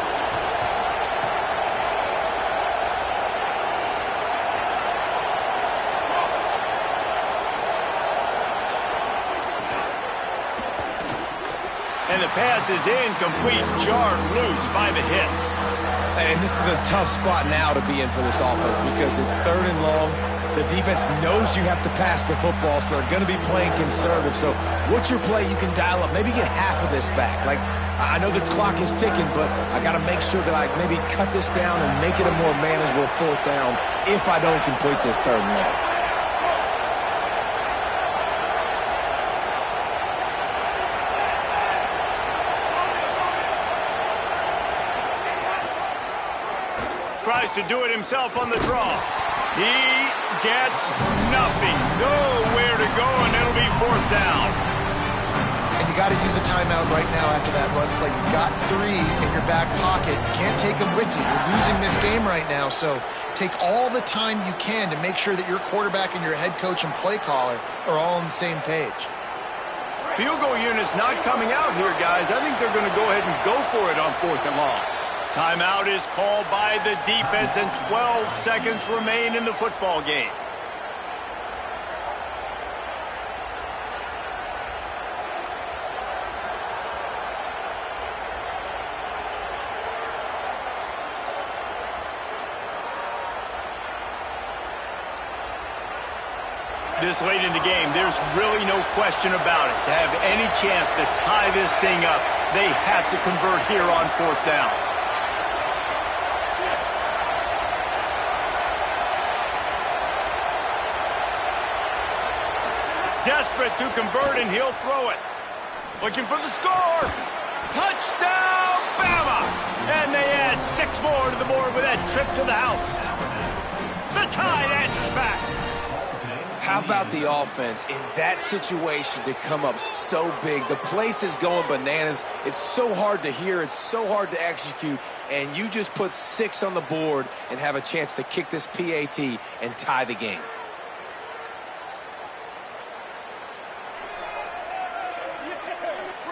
And the pass is incomplete, jarred loose by the hip. And this is a tough spot now to be in for this offense because it's third and long. The defense knows you have to pass the football, so they're going to be playing conservative. So what's your play you can dial up? Maybe get half of this back. Like, I know the clock is ticking, but I got to make sure that I maybe cut this down and make it a more manageable fourth down if I don't complete this third and long. Tries to do it himself on the draw. He gets nothing. Nowhere to go, and it'll be fourth down. And you got to use a timeout right now after that run play. You've got 3 in your back pocket. You can't take them with you. You're losing this game right now, so take all the time you can to make sure that your quarterback and your head coach and play caller are all on the same page. Field goal unit's not coming out here, guys. I think they're going to go ahead and go for it on fourth and long. Timeout is called by the defense, and 12 seconds remain in the football game. This late in the game, there's really no question about it. To have any chance to tie this thing up, they have to convert here on fourth down. Desperate to convert, and he'll throw it. Looking for the score. Touchdown, Bama! And they add 6 more to the board with that trip to the house. The Tide answers back. How about the offense in that situation to come up so big? The place is going bananas. It's so hard to hear. It's so hard to execute. And you just put 6 on the board and have a chance to kick this PAT and tie the game.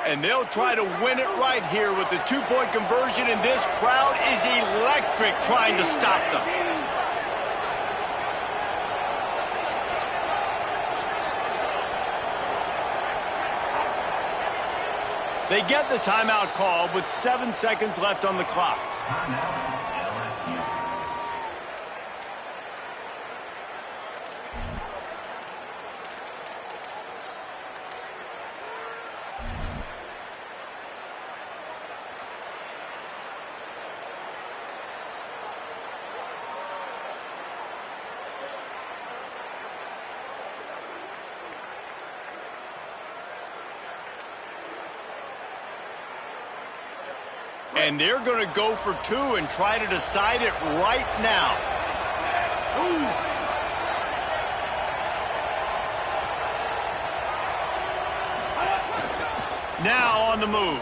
And they'll try to win it right here with the 2-point conversion, and this crowd is electric trying to stop them. They get the timeout call with 7 seconds left on the clock. And they're going to go for 2 and try to decide it right now. Now on the move.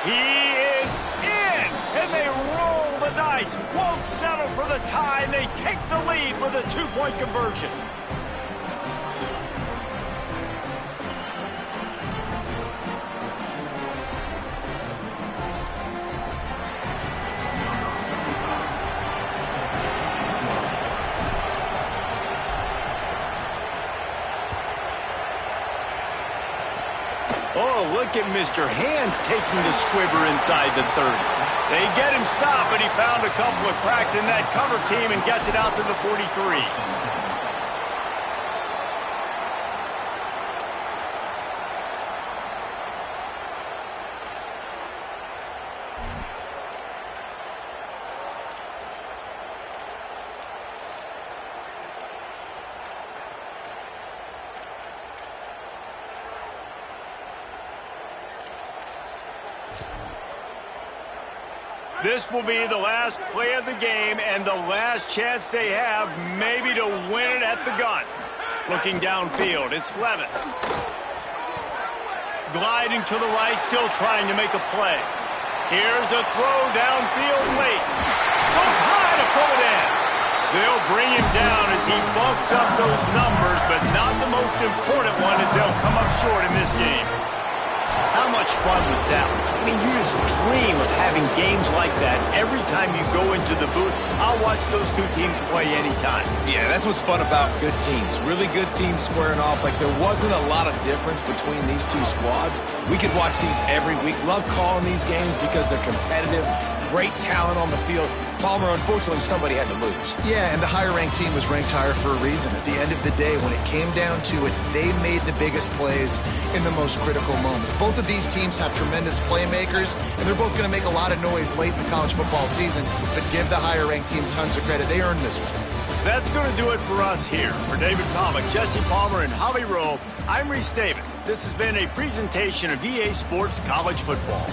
He is in, and they roll the dice. Won't settle for the tie, and they take the lead with a 2-point conversion. Oh, look at Mr. Hands taking the squibber inside the 30. They get him stopped, but he found a couple of cracks in that cover team and gets it out to the 43. This will be the last play of the game and the last chance they have maybe to win it at the gun. Looking downfield, it's Levitt. Gliding to the right, still trying to make a play. Here's a throw downfield late. Goes high to pull it in. They'll bring him down as he bulks up those numbers, but not the most important one as they'll come up short in this game. How much fun was that? I mean, you just dream of having games like that every time you go into the booth. I'll watch those two teams play anytime. Yeah, that's what's fun about good teams. Really good teams squaring off. Like, there wasn't a lot of difference between these two squads. We could watch these every week. Love calling these games because they're competitive. Great talent on the field. Palmer, unfortunately, somebody had to lose. Yeah, and the higher-ranked team was ranked higher for a reason. At the end of the day, when it came down to it, they made the biggest plays in the most critical moments. Both of these teams have tremendous playmakers, and they're both going to make a lot of noise late in the college football season, but give the higher-ranked team tons of credit. They earned this one. That's going to do it for us here. For David Pollack, Jesse Palmer, and Holly Rowe, I'm Reese Davis. This has been a presentation of EA Sports College Football.